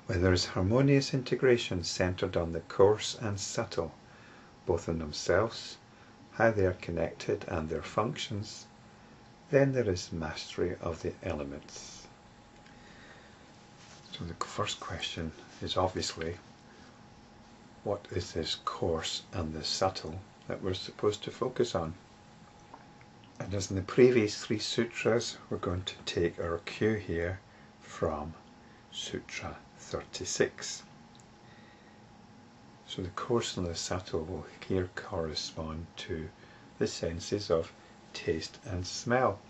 When there is harmonious integration centered on the coarse and subtle, both in themselves, how they are connected and their functions, then there is mastery of the elements. So the first question is obviously, what is this coarse and the subtle that we're supposed to focus on? And as in the previous 3 sutras, we're going to take our cue here from Sutra 36. So the coarse and the subtle will here correspond to the senses of taste and smell.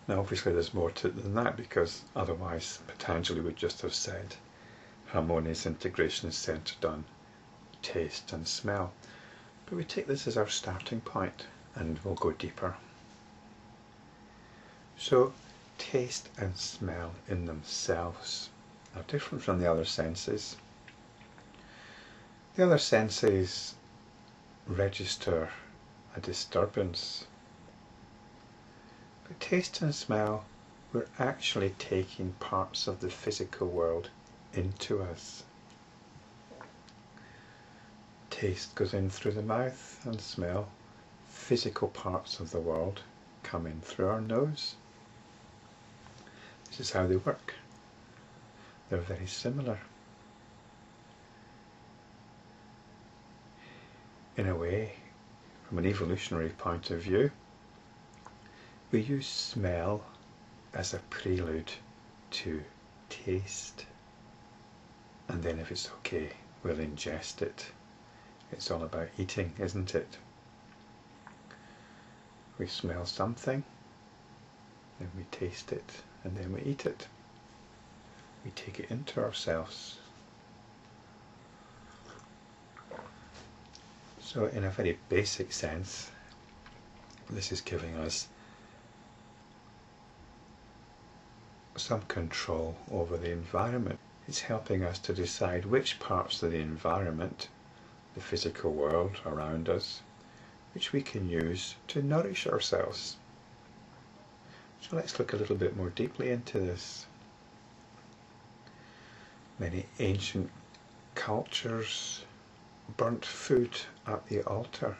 Now obviously there's more to it than that, because otherwise Patanjali would just have said harmonious integration is centered on taste and smell. But we take this as our starting point and we'll go deeper. So taste and smell in themselves are different from the other senses. The other senses register a disturbance. But taste and smell, we're actually taking parts of the physical world into us. Taste goes in through the mouth, and smell, physical parts of the world, come in through our nose. This is how they work. They're very similar. In a way, from an evolutionary point of view, we use smell as a prelude to taste. And then if it's okay, we'll ingest it. It's all about eating, isn't it? We smell something, then we taste it, and then we eat it. We take it into ourselves. So in a very basic sense, this is giving us some control over the environment. It's helping us to decide which parts of the environment, the physical world around us, which we can use to nourish ourselves. So let's look a little bit more deeply into this. Many ancient cultures burnt food at the altar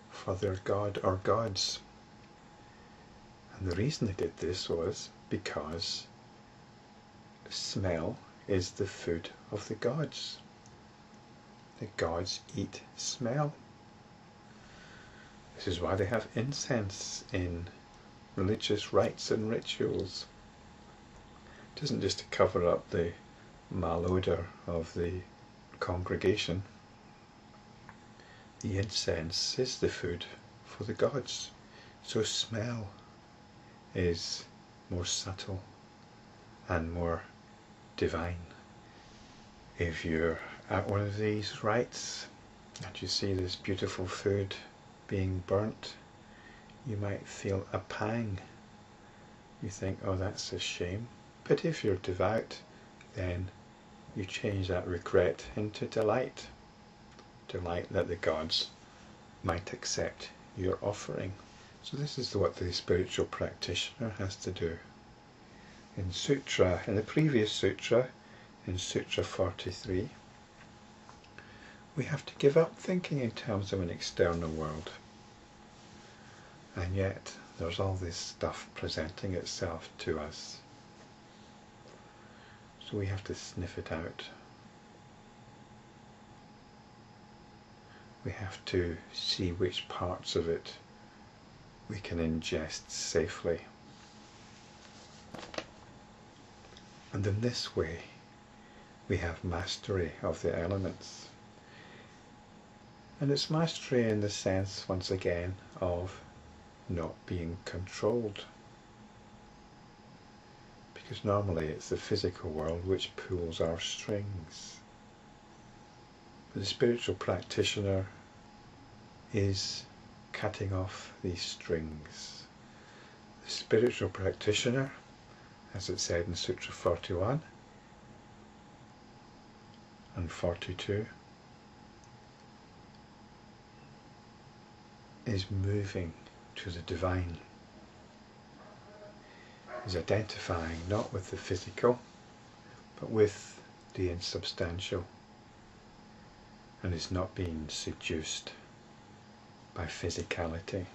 for their god or gods. And the reason they did this was because smell is the food of the gods. The gods eat smell. This is why they have incense in religious rites and rituals. It isn't just to cover up the malodor of the congregation. The incense is the food for the gods. So smell is more subtle and more divine. If you're at one of these rites and you see this beautiful food being burnt, you might feel a pang. You think, oh, that's a shame. But if you're devout, then you change that regret into delight. Delight that the gods might accept your offering. So this is what the spiritual practitioner has to do. In the previous sutra, in Sutra 43, we have to give up thinking in terms of an external world. And yet, there's all this stuff presenting itself to us. So we have to sniff it out. We have to see which parts of it we can ingest safely. And in this way, we have mastery of the elements. And it's mastery in the sense, once again, of not being controlled. Because normally it's the physical world which pulls our strings. But the spiritual practitioner is cutting off these strings. The spiritual practitioner, as it said in Sutra 41 and 42, is moving to the divine, is identifying not with the physical, but with the insubstantial, and is not being seduced by physicality.